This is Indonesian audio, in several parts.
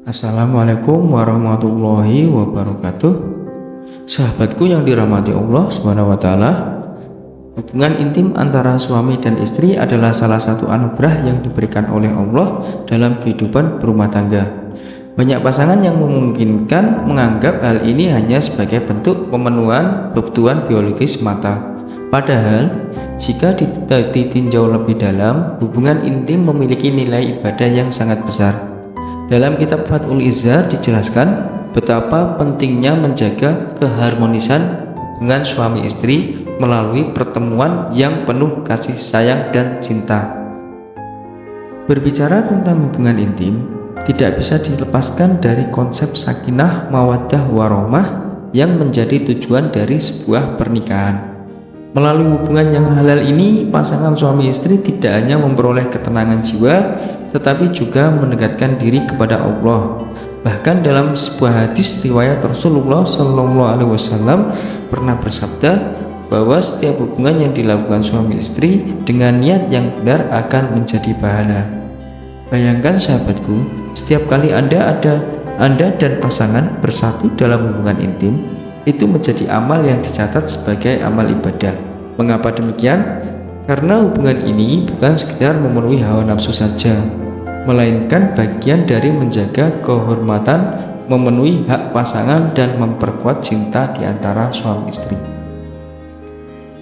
Assalamualaikum warahmatullahi wabarakatuh. Sahabatku yang dirahmati Allah Subhanahu wa taala, hubungan intim antara suami dan istri adalah salah satu anugerah yang diberikan oleh Allah dalam kehidupan berumah tangga. Banyak pasangan yang memungkinkan menganggap hal ini hanya sebagai bentuk pemenuhan kebutuhan biologis semata. Padahal, jika ditinjau lebih dalam, hubungan intim memiliki nilai ibadah yang sangat besar. Dalam kitab Fathul Izzar dijelaskan betapa pentingnya menjaga keharmonisan hubungan suami istri melalui pertemuan yang penuh kasih sayang dan cinta. Berbicara tentang hubungan intim, tidak bisa dilepaskan dari konsep sakinah mawaddah warahmah yang menjadi tujuan dari sebuah pernikahan. Melalui hubungan yang halal ini, pasangan suami istri tidak hanya memperoleh ketenangan jiwa, tetapi juga mendekatkan diri kepada Allah. Bahkan dalam sebuah hadis riwayat Rasulullah SAW pernah bersabda bahwa setiap hubungan yang dilakukan suami istri dengan niat yang benar akan menjadi pahala. Bayangkan sahabatku, setiap kali Anda dan pasangan bersatu dalam hubungan intim, itu menjadi amal yang dicatat sebagai amal ibadah. Mengapa demikian? Karena hubungan ini bukan sekedar memenuhi hawa nafsu saja, melainkan bagian dari menjaga kehormatan, memenuhi hak pasangan, dan memperkuat cinta di antara suami istri.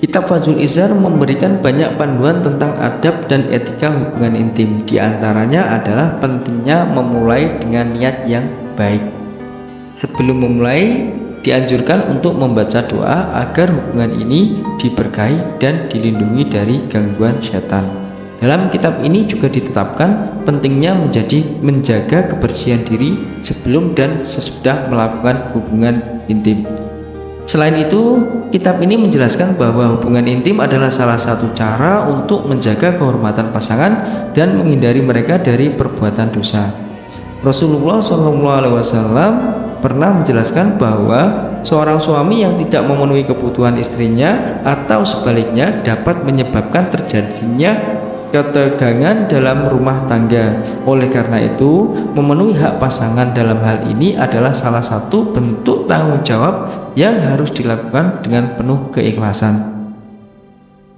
Kitab Fathul Izzar memberikan banyak panduan tentang adab dan etika hubungan intim. Di antaranya adalah pentingnya memulai dengan niat yang baik. Sebelum memulai, dianjurkan untuk membaca doa agar hubungan ini diberkahi dan dilindungi dari gangguan setan. Dalam kitab ini juga ditetapkan pentingnya menjaga kebersihan diri sebelum dan sesudah melakukan hubungan intim. Selain itu, kitab ini menjelaskan bahwa hubungan intim adalah salah satu cara untuk menjaga kehormatan pasangan dan menghindari mereka dari perbuatan dosa. Rasulullah SAW pernah menjelaskan bahwa seorang suami yang tidak memenuhi kebutuhan istrinya atau sebaliknya dapat menyebabkan terjadinya ketegangan dalam rumah tangga. Oleh karena itu, memenuhi hak pasangan dalam hal ini adalah salah satu bentuk tanggung jawab yang harus dilakukan dengan penuh keikhlasan.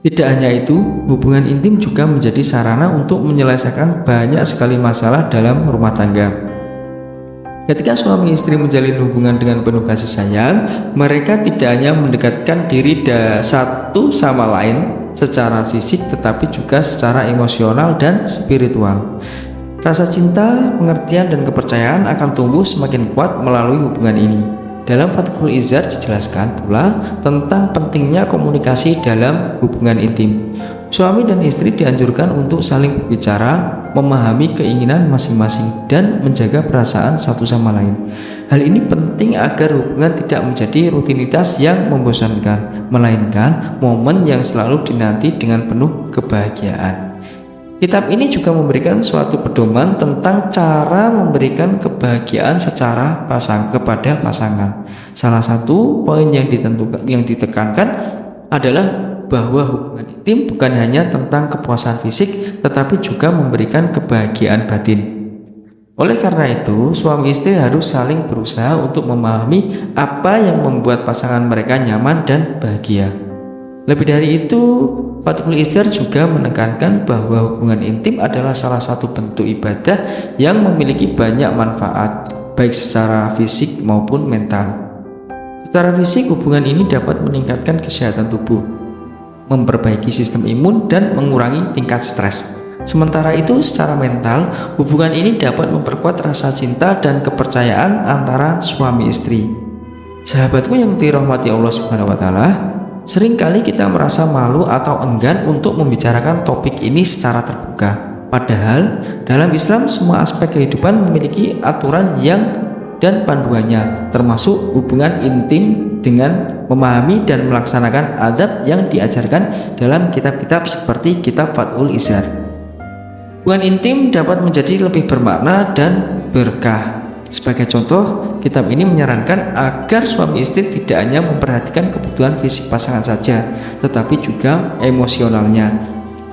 Tidak hanya itu, hubungan intim juga menjadi sarana untuk menyelesaikan banyak sekali masalah dalam rumah tangga. Ketika suami istri menjalin hubungan dengan penuh kasih sayang, mereka tidak hanya mendekatkan diri satu sama lain secara fisik, tetapi juga secara emosional dan spiritual. Rasa cinta, pengertian, dan kepercayaan akan tumbuh semakin kuat melalui hubungan ini. Dalam Fathul Izzar dijelaskan pula tentang pentingnya komunikasi dalam hubungan intim. Suami dan istri dianjurkan untuk saling berbicara, memahami keinginan masing-masing, dan menjaga perasaan satu sama lain. Hal ini penting agar hubungan tidak menjadi rutinitas yang membosankan, melainkan momen yang selalu dinanti dengan penuh kebahagiaan. Kitab ini juga memberikan suatu pedoman tentang cara memberikan kebahagiaan secara kepada pasangan. Salah satu poin yang ditekankan adalah bahwa hubungan intim bukan hanya tentang kepuasan fisik, tetapi juga memberikan kebahagiaan batin. Oleh karena itu, suami istri harus saling berusaha untuk memahami apa yang membuat pasangan mereka nyaman dan bahagia. Lebih dari itu, Fathul Izzar juga menekankan bahwa hubungan intim adalah salah satu bentuk ibadah yang memiliki banyak manfaat, baik secara fisik maupun mental. Secara fisik, hubungan ini dapat meningkatkan kesehatan tubuh, memperbaiki sistem imun, dan mengurangi tingkat stres. Sementara itu, secara mental, hubungan ini dapat memperkuat rasa cinta dan kepercayaan antara suami istri. Sahabatku yang dirahmati Allah Subhanahu wa taala, seringkali kita merasa malu atau enggan untuk membicarakan topik ini secara terbuka. Padahal, dalam Islam semua aspek kehidupan memiliki aturan dan panduannya, termasuk hubungan intim dengan memahami dan melaksanakan adab yang diajarkan dalam kitab-kitab seperti kitab Fathul Izzar. Hubungan intim dapat menjadi lebih bermakna dan berkah. Sebagai contoh, kitab ini menyarankan agar suami istri tidak hanya memperhatikan kebutuhan fisik pasangan saja, tetapi juga emosionalnya.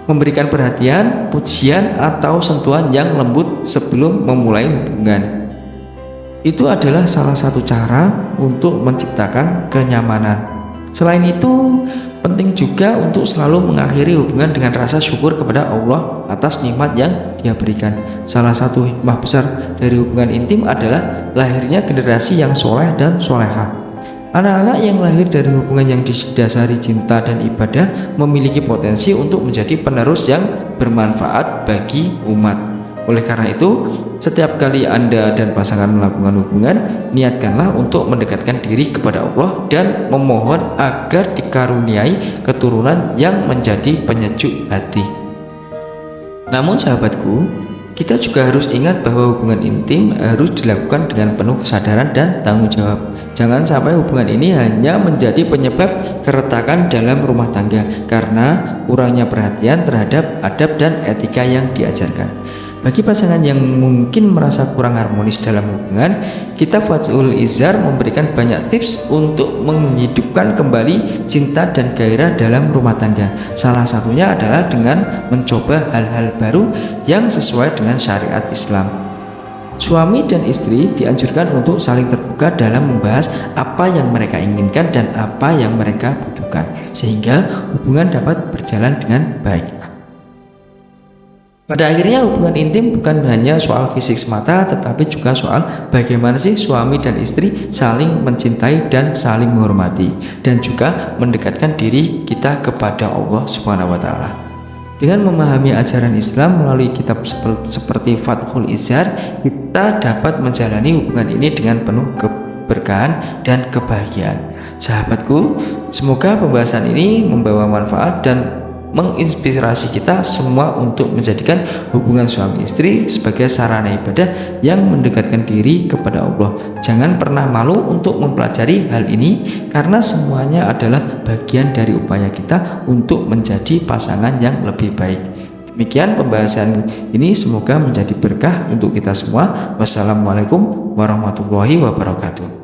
Memberikan perhatian, pujian, atau sentuhan yang lembut sebelum memulai hubungan. Itu adalah salah satu cara untuk menciptakan kenyamanan. Selain itu, penting juga untuk selalu mengakhiri hubungan dengan rasa syukur kepada Allah atas nikmat yang Dia berikan. Salah satu hikmah besar dari hubungan intim adalah lahirnya generasi yang soleh dan solehah. Anak-anak yang lahir dari hubungan yang didasari cinta dan ibadah memiliki potensi untuk menjadi penerus yang bermanfaat bagi umat. Oleh karena itu, setiap kali Anda dan pasangan melakukan hubungan, niatkanlah untuk mendekatkan diri kepada Allah dan memohon agar dikaruniai keturunan yang menjadi penyejuk hati. Namun sahabatku, kita juga harus ingat bahwa hubungan intim harus dilakukan dengan penuh kesadaran dan tanggung jawab. Jangan sampai hubungan ini hanya menjadi penyebab keretakan dalam rumah tangga karena kurangnya perhatian terhadap adab dan etika yang diajarkan. Bagi pasangan yang mungkin merasa kurang harmonis dalam hubungan, kitab Fathul Izar memberikan banyak tips untuk menghidupkan kembali cinta dan gairah dalam rumah tangga. Salah satunya adalah dengan mencoba hal-hal baru yang sesuai dengan syariat Islam. Suami dan istri dianjurkan untuk saling terbuka dalam membahas apa yang mereka inginkan dan apa yang mereka butuhkan, sehingga hubungan dapat berjalan dengan baik. Pada akhirnya hubungan intim bukan hanya soal fisik semata, tetapi juga soal bagaimana sih suami dan istri saling mencintai dan saling menghormati, dan juga mendekatkan diri kita kepada Allah Subhanahu wa Ta'ala. Dengan memahami ajaran Islam melalui kitab seperti Fathul Izar, kita dapat menjalani hubungan ini dengan penuh keberkahan dan kebahagiaan. Sahabatku, semoga pembahasan ini membawa manfaat dan menginspirasi kita semua untuk menjadikan hubungan suami istri sebagai sarana ibadah yang mendekatkan diri kepada Allah. Jangan pernah malu untuk mempelajari hal ini karena semuanya adalah bagian dari upaya kita untuk menjadi pasangan yang lebih baik. Demikian pembahasan ini, semoga menjadi berkah untuk kita semua. Wassalamualaikum warahmatullahi wabarakatuh.